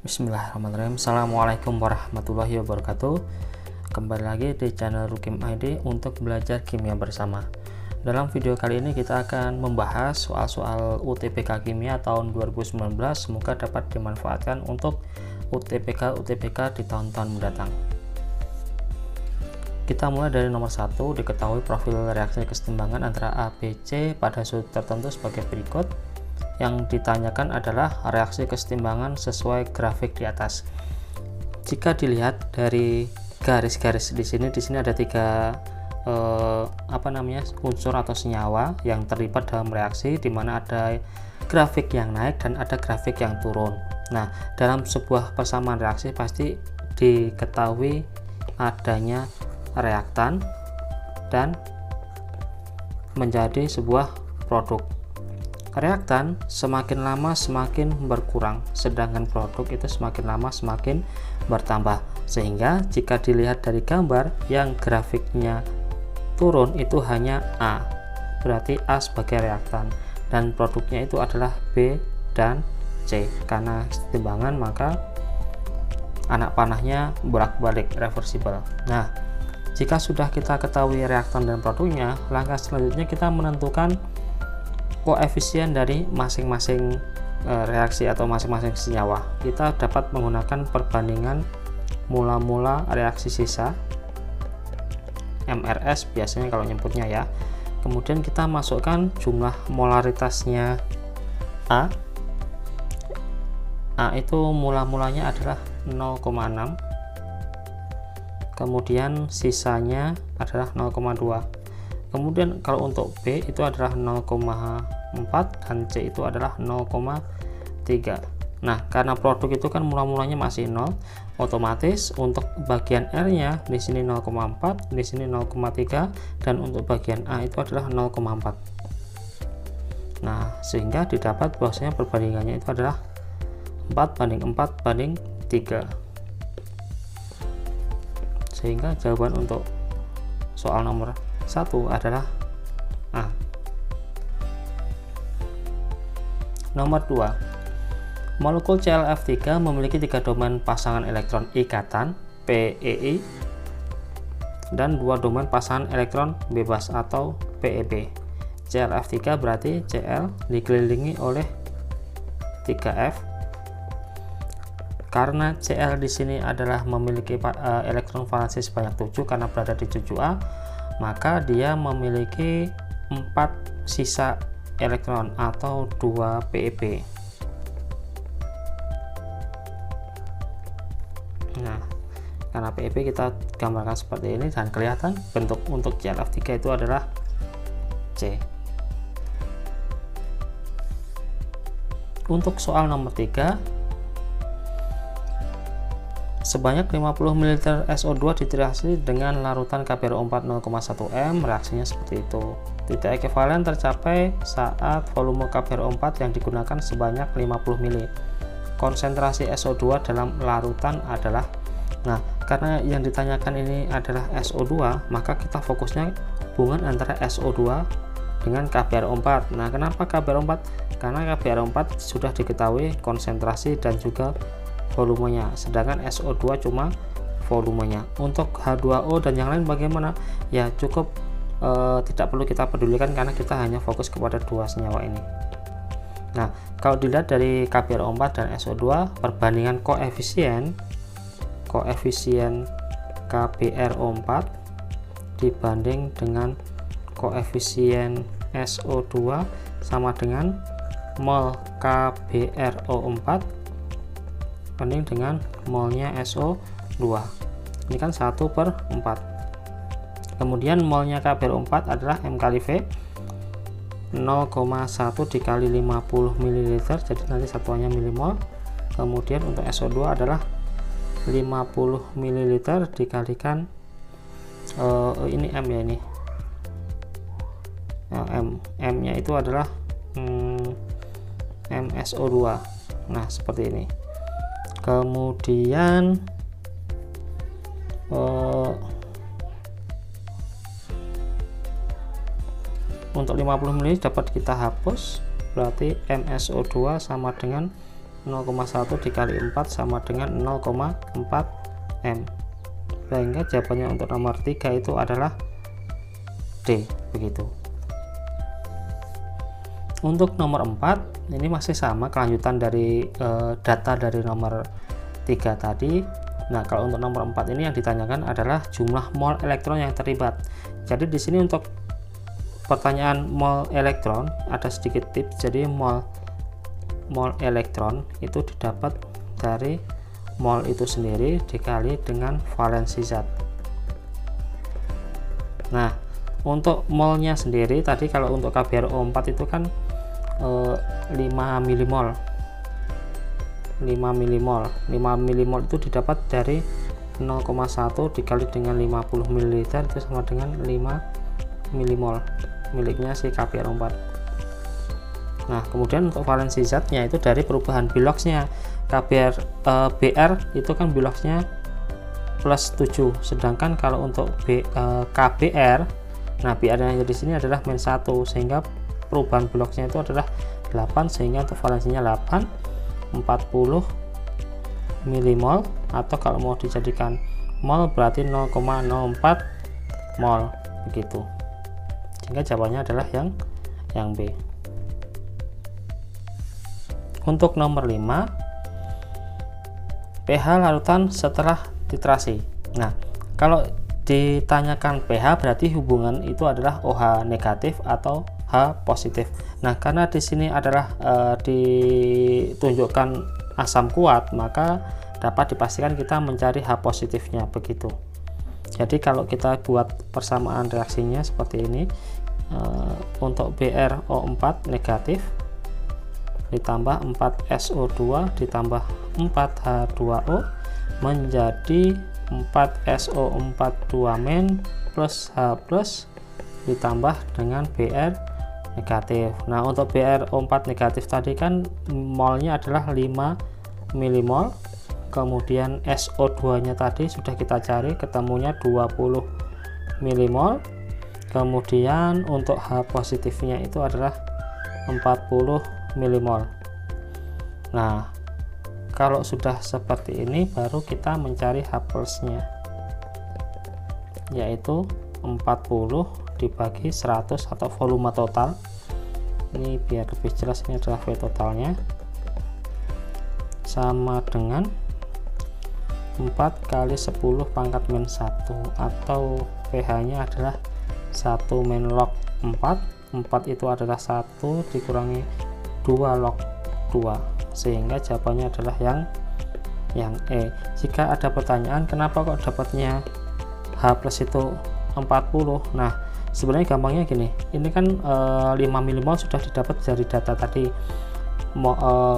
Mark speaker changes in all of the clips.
Speaker 1: Bismillahirrahmanirrahim. Assalamualaikum warahmatullahi wabarakatuh. Kembali lagi di channel Rukim ID untuk belajar kimia bersama. Dalam video kali ini kita akan membahas soal-soal UTBK kimia tahun 2019. Semoga dapat dimanfaatkan untuk UTBK di tahun-tahun mendatang. Kita mulai dari nomor 1. Diketahui profil reaksi kesetimbangan antara A, B, C pada sudut tertentu sebagai berikut. Yang ditanyakan adalah reaksi kesetimbangan sesuai grafik di atas. Jika dilihat dari garis-garis di sini ada tiga unsur atau senyawa yang terlibat dalam reaksi, di mana ada grafik yang naik dan ada grafik yang turun. Nah, dalam sebuah persamaan reaksi pasti diketahui adanya reaktan dan menjadi sebuah produk. Reaktan semakin lama semakin berkurang, sedangkan produk itu semakin lama semakin bertambah. Sehingga jika dilihat dari gambar yang grafiknya turun itu hanya A, berarti A sebagai reaktan, dan produknya itu adalah B dan C. Karena kesetimbangan maka anak panahnya bolak-balik reversible. Nah, jika sudah kita ketahui reaktan dan produknya, langkah selanjutnya kita menentukan koefisien dari masing-masing reaksi atau masing-masing senyawa. Kita dapat menggunakan perbandingan mula-mula reaksi sisa, MRS biasanya kalau nyebutnya ya. Kemudian kita masukkan jumlah molaritasnya A. A itu mula-mulanya adalah 0,6, kemudian sisanya adalah 0,2. Kemudian kalau untuk B itu adalah 0,4 dan C itu adalah 0,3. Nah, karena produk itu kan mula-mulanya masih 0, otomatis untuk bagian R nya di sini 0,4, di sini 0,3, dan untuk bagian A itu adalah 0,4. Nah, sehingga didapat bahwasanya perbandingannya itu adalah 4:4:3. Sehingga jawaban untuk soal nomor 1 adalah A. Nomor 2. Molekul ClF3 memiliki 3 domain pasangan elektron ikatan PeI dan 2 domain pasangan elektron bebas atau PeB. ClF3 berarti Cl dikelilingi oleh 3F. Karena Cl di sini adalah memiliki elektron valensi sebanyak 7 karena berada di cucu A, maka dia memiliki 4 sisa elektron atau 2 PeB. Nah, karena PeB kita gambarkan seperti ini dan kelihatan bentuk untuk ClF3 itu adalah C. Untuk soal nomor 3, sebanyak 50 ml SO2 direaksi dengan larutan KBRO4 0,1 m, reaksinya seperti itu. Titik ekivalen tercapai saat volume KBRO4 yang digunakan sebanyak 50 ml. Konsentrasi SO2 dalam larutan adalah, nah karena yang ditanyakan ini adalah SO2, maka kita fokusnya hubungan antara SO2 dengan KBRO4. Nah, kenapa KBRO4? Karena KBRO4 sudah diketahui konsentrasi dan juga volumenya, sedangkan SO2 cuma volumenya. Untuk H2O dan yang lain bagaimana? Ya cukup tidak perlu kita pedulikan karena kita hanya fokus kepada 2 senyawa ini. Nah, kalau dilihat dari KBRO4 dan SO2, perbandingan koefisien KBRO4 dibanding dengan koefisien SO2 sama dengan mol KBRO4 banding dengan molnya SO2. Ini kan 1/4. Kemudian molnya KBRO4 adalah M kali V, 0,1 dikali 50 ml, jadi nanti satuannya milimol. Kemudian untuk SO2 adalah 50 ml dikalikan ini M ya, ini M nya itu adalah MSO2. Nah, seperti ini. Kemudian untuk 50 ml dapat kita hapus, berarti MSO2 sama dengan 0,1 dikali 4 sama dengan 0,4 M, sehingga jawabannya untuk nomor 3 itu adalah D. Begitu. Untuk nomor 4 ini masih sama kelanjutan dari data dari nomor 3 tadi. Nah, kalau untuk nomor 4 ini yang ditanyakan adalah jumlah mol elektron yang terlibat. Jadi di sini untuk pertanyaan mol elektron ada sedikit tips. Jadi mol elektron itu didapat dari mol itu sendiri dikali dengan valensi zat. Nah, untuk molnya sendiri tadi kalau untuk KbRO4 itu kan 5 milimol. 5 milimol itu didapat dari 0,1 dikali dengan 50 ml itu sama dengan 5 milimol miliknya si KbRO4. Nah, kemudian untuk valensi zatnya itu dari perubahan biloxnya. Br itu kan biloxnya plus 7, sedangkan kalau untuk KBr, nah Br yang di sini adalah -1, sehingga perubahan biloxnya itu adalah 8, sehingga untuk valensinya 8 40 milimol, atau kalau mau dijadikan mol berarti 0,04 mol begitu, sehingga jawabannya adalah yang B. Untuk nomor 5, pH larutan setelah titrasi. Nah, kalau ditanyakan pH berarti hubungan itu adalah OH negatif atau H positif. Nah, karena di sini adalah ditunjukkan asam kuat, maka dapat dipastikan kita mencari H positifnya begitu. Jadi kalau kita buat persamaan reaksinya seperti ini, untuk BrO4 negatif ditambah 4SO2 ditambah 4H2O menjadi 4SO42- plus H plus ditambah dengan Br negatif. Nah, untuk BrO4 negatif tadi kan molnya adalah 5 milimol, kemudian SO2 nya tadi sudah kita cari ketemunya 20 milimol, kemudian untuk H positifnya itu adalah 40 milimol. Nah, kalau sudah seperti ini baru kita mencari H plusnya, yaitu 40 dibagi 100 atau volume total. Ini biar lebih jelas, ini adalah V totalnya, sama dengan 4 kali 10 pangkat min 1, atau pH nya adalah 1 min log 4 itu adalah 1 dikurangi 2 log 2, sehingga jawabannya adalah yang E. Jika ada pertanyaan kenapa kok dapatnya H plus itu 40, nah sebenarnya gampangnya gini, ini kan 5 milimol sudah didapat dari data tadi,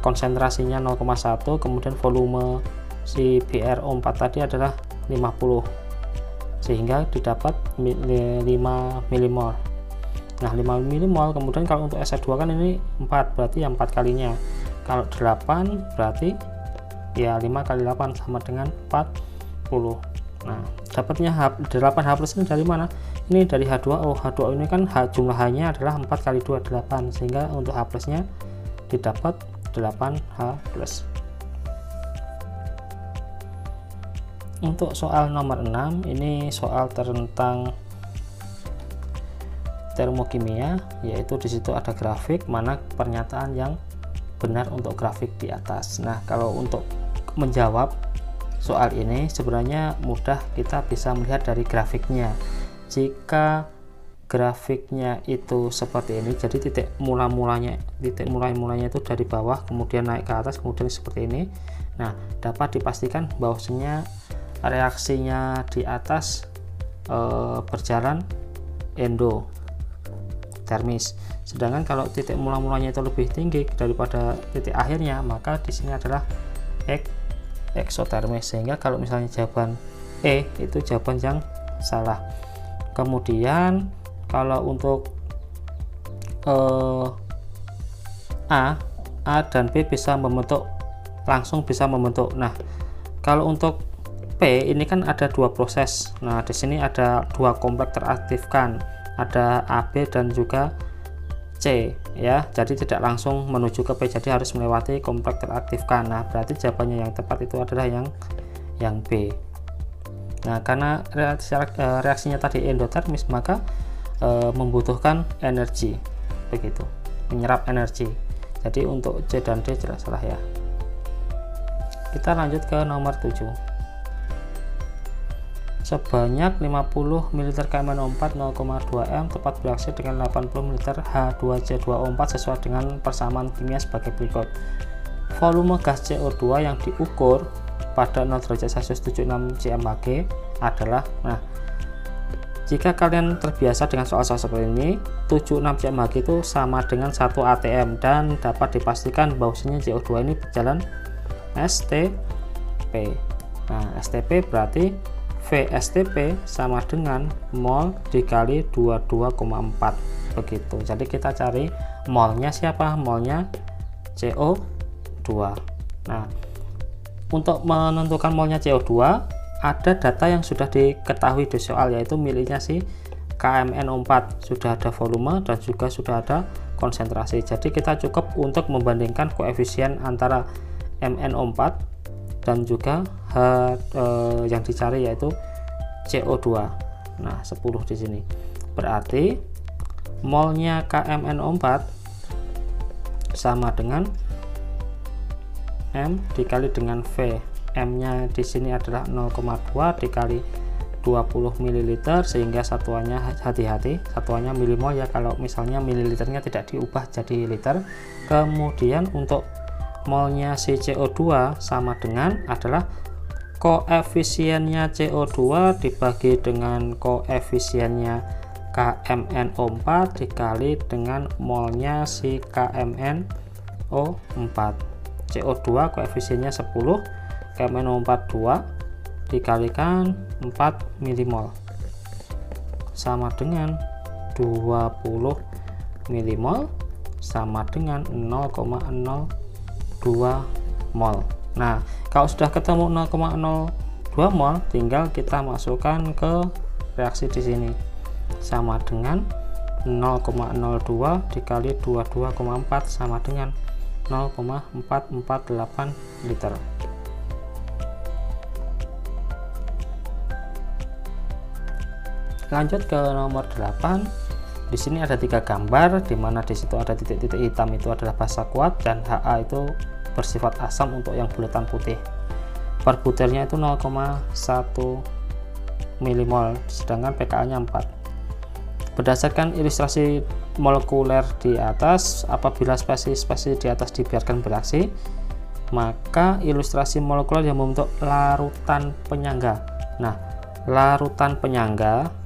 Speaker 1: konsentrasinya 0,1, kemudian volume si BrO4 tadi adalah 50, sehingga didapat 5 milimol. Nah, 5 milimol, kemudian kalau untuk SO2 kan ini 4, berarti yang 4 kalinya. Kalau 8 berarti ya 5 kali 8 sama dengan 40. Nah, dapatnya 8H plus ini dari mana? Ini dari H2O. H2O ini kan jumlah H-nya adalah 4 kali 2 8, sehingga untuk H plusnya didapat 8H plus. Untuk soal nomor 6, ini soal tentang termokimia, yaitu di situ ada grafik, mana pernyataan yang benar untuk grafik di atas. Nah, kalau untuk menjawab soal ini sebenarnya mudah, kita bisa melihat dari grafiknya. Jika grafiknya itu seperti ini, jadi titik mulai-mulanya itu dari bawah kemudian naik ke atas kemudian seperti ini. Nah, dapat dipastikan bahwasanya reaksinya di atas berjalan endotermis. Sedangkan kalau titik mulai-mulanya itu lebih tinggi daripada titik akhirnya, maka di sini adalah eksotermis, sehingga kalau misalnya jawaban E itu jawaban yang salah. Kemudian kalau untuk A dan B bisa langsung membentuk. Nah, kalau untuk P ini kan ada dua proses. Nah, di sini ada dua kompleks teraktifkan, ada AB dan juga C ya, jadi tidak langsung menuju ke P, jadi harus melewati kompleks teraktifkan. Nah, berarti jawabannya yang tepat itu adalah yang B. Nah, karena reaksinya tadi endotermis, maka membutuhkan energi, begitu, menyerap energi. Jadi untuk C dan D jelas salah ya. Kita lanjut ke nomor 7. Sebanyak 50 ml KMnO4 0,2 m tepat bereaksi dengan 80 ml H2C2O4 sesuai dengan persamaan kimia sebagai berikut. Volume gas CO2 yang diukur pada 0 derajat Celcius 76 cmHg adalah, nah, jika kalian terbiasa dengan soal-soal seperti ini, 76 cmHg itu sama dengan 1 atm dan dapat dipastikan bahwasanya CO2 ini berjalan STP. Nah, STP berarti VSTP sama dengan mol dikali 22,4, begitu. Jadi kita cari molnya siapa? Molnya CO2. Nah, untuk menentukan molnya CO2 ada data yang sudah diketahui di soal, yaitu miliknya si KMnO4, sudah ada volume dan juga sudah ada konsentrasi. Jadi kita cukup untuk membandingkan koefisien antara MnO4 dan juga yang dicari yaitu CO2. Nah, 10 di sini. Berarti molnya KMnO4 sama dengan M dikali dengan V. M-nya di sini adalah 0,2 dikali 20 ml, sehingga satuannya, hati-hati, satuannya milimol ya, kalau misalnya mililiternya tidak diubah jadi liter. Kemudian untuk molnya si CO2 sama dengan adalah koefisiennya CO2 dibagi dengan koefisiennya KMnO4 dikali dengan molnya si KMnO4. CO2 koefisiennya 10, KMnO4 2 dikalikan 4 milimol sama dengan 20 milimol sama dengan 0,02 mol. Nah, kalau sudah ketemu 0,02 mol, tinggal kita masukkan ke reaksi di sini, sama dengan 0,02 dikali 22,4 sama dengan 0,448 liter. Lanjut ke nomor 8. Di sini ada 3 gambar, di mana di situ ada titik-titik hitam itu adalah basa kuat dan Ha itu bersifat asam untuk yang bulatan putih. Per butirnya itu 0,1 milimol, sedangkan pKa-nya 4. Berdasarkan ilustrasi molekuler di atas, apabila spesies di atas dibiarkan bereaksi, maka ilustrasi molekuler yang membentuk larutan penyangga. Nah, larutan penyangga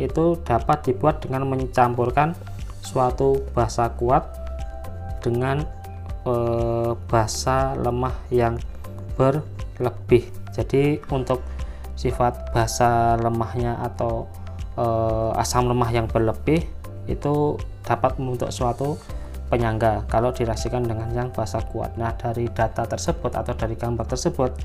Speaker 1: itu dapat dibuat dengan mencampurkan suatu basa kuat dengan basa lemah yang berlebih. Jadi untuk sifat basa lemahnya atau asam lemah yang berlebih itu dapat membentuk suatu penyangga kalau direaksikan dengan yang basa kuat. Nah, dari data tersebut atau dari gambar tersebut,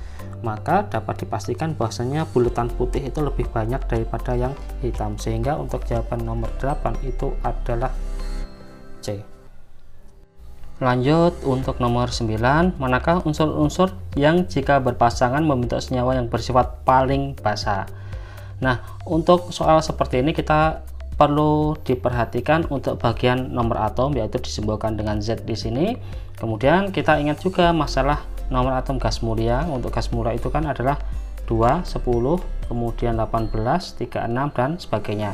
Speaker 1: maka dapat dipastikan bahwasanya bulatan putih itu lebih banyak daripada yang hitam, sehingga untuk jawaban nomor 8 itu adalah C. Lanjut untuk nomor 9, manakah unsur-unsur yang jika berpasangan membentuk senyawa yang bersifat paling basa? Nah, untuk soal seperti ini kita perlu diperhatikan untuk bagian nomor atom, yaitu disimbolkan dengan Z di sini. Kemudian kita ingat juga masalah nomor atom gas mulia. Untuk gas mulia itu kan adalah 2, 10, kemudian 18, 36 dan sebagainya.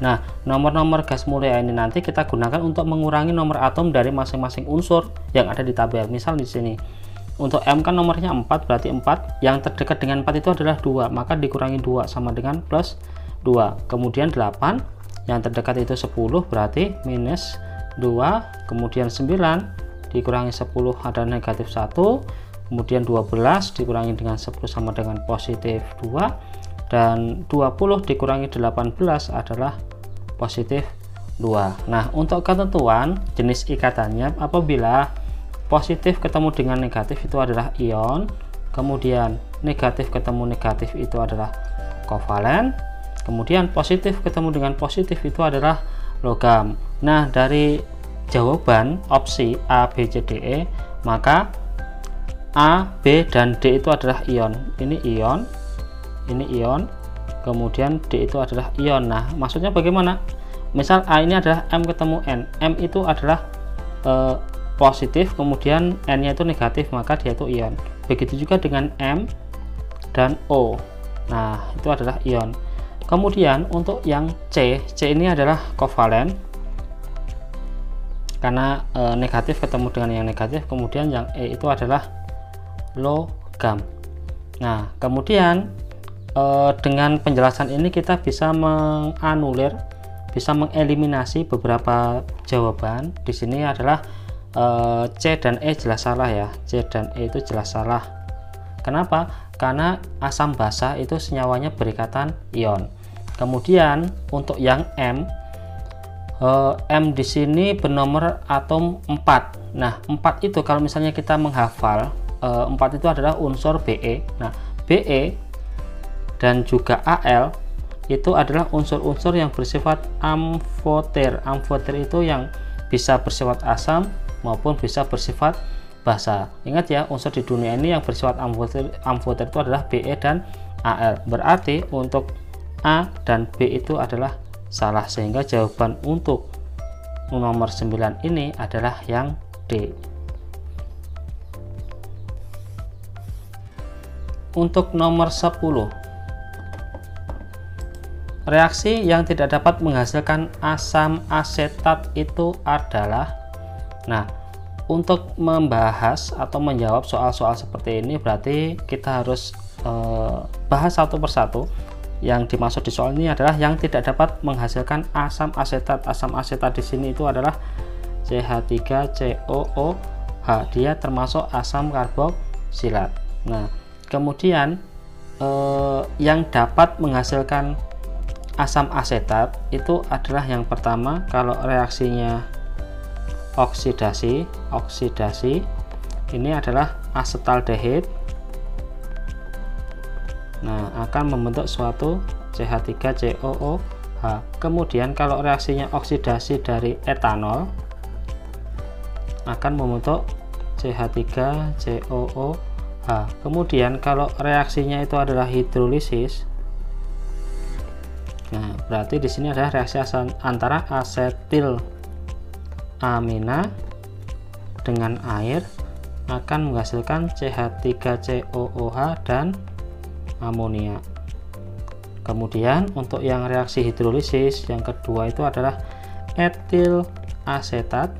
Speaker 1: Nah, nomor-nomor gas mulia ini nanti kita gunakan untuk mengurangi nomor atom dari masing-masing unsur yang ada di tabel. Misal di sini untuk M kan nomornya 4, berarti 4 yang terdekat dengan 4 itu adalah 2, maka dikurangi 2 sama dengan plus 2. Kemudian 8 yang terdekat itu 10, berarti minus 2. Kemudian 9 dikurangi 10 ada negatif 1. Kemudian 12 dikurangi dengan 10 sama dengan positif 2. Dan 20 dikurangi 18 adalah positif 2. Nah, untuk ketentuan jenis ikatannya, apabila positif ketemu dengan negatif itu adalah ion, kemudian negatif ketemu negatif itu adalah kovalen, kemudian positif ketemu dengan positif itu adalah logam. Nah, dari jawaban opsi A, B, C, D, E, maka A, B, dan D itu adalah ion. Ini ion, ini ion, kemudian D itu adalah ion. Nah, maksudnya bagaimana? Misal A ini adalah M ketemu N. M itu adalah positif, kemudian N-nya itu negatif, maka dia itu ion. Begitu juga dengan M dan O. Nah, itu adalah ion. Kemudian untuk yang C ini adalah kovalen, karena negatif ketemu dengan yang negatif. Kemudian yang E itu adalah logam. Nah, kemudian dengan penjelasan ini kita bisa menganulir, bisa mengeliminasi beberapa jawaban. Di sini adalah C dan E jelas salah ya. C dan E itu jelas salah. Kenapa? Karena asam basa itu senyawanya berikatan ion. Kemudian untuk yang M di sini bernomor atom 4. Nah, 4 itu kalau misalnya kita menghafal, 4 itu adalah unsur Be. Nah, Be dan juga Al itu adalah unsur-unsur yang bersifat amfoter. Amfoter itu yang bisa bersifat asam maupun bisa bersifat basa. Ingat ya, unsur di dunia ini yang bersifat amfoter itu adalah Be dan Al. Berarti untuk A dan B itu adalah salah, sehingga jawaban untuk nomor 9 ini adalah yang D. Untuk nomor 10, reaksi yang tidak dapat menghasilkan asam asetat itu adalah. Nah, untuk membahas atau menjawab soal-soal seperti ini berarti kita harus bahas satu persatu. Yang dimaksud di soal ini adalah yang tidak dapat menghasilkan asam asetat. Asam asetat di sini itu adalah CH3COOH. Dia termasuk asam karboksilat. Nah, kemudian yang dapat menghasilkan asam asetat itu adalah yang pertama, kalau reaksinya oksidasi ini adalah asetaldehid. Nah, akan membentuk suatu CH3COOH. Kemudian kalau reaksinya oksidasi dari etanol akan membentuk CH3COOH. Kemudian kalau reaksinya itu adalah hidrolisis, nah berarti di sini adalah reaksi antara asetil amina dengan air akan menghasilkan CH3COOH dan amonia. Kemudian untuk yang reaksi hidrolisis yang kedua itu adalah etil asetat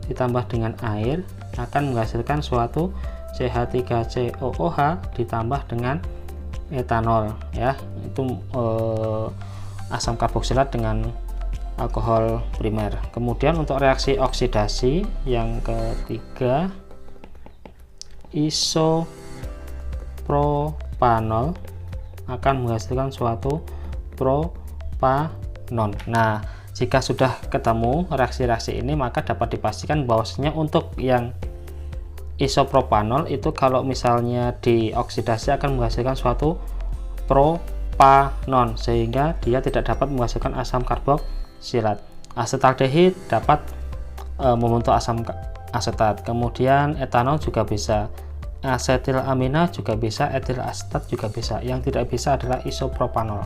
Speaker 1: ditambah dengan air akan menghasilkan suatu CH3COOH ditambah dengan etanol ya, itu asam karboksilat dengan alkohol primer. Kemudian untuk reaksi oksidasi yang ketiga, isopropanol akan menghasilkan suatu propanon. Nah, jika sudah ketemu reaksi-reaksi ini, maka dapat dipastikan bahwasanya untuk yang isopropanol itu kalau misalnya dioksidasi akan menghasilkan suatu propanon, sehingga dia tidak dapat menghasilkan asam karboksilat. Asetaldehid dapat membentuk asam asetat. Kemudian etanol juga bisa, asetilamina juga bisa, etil asetat juga bisa. Yang tidak bisa adalah isopropanol.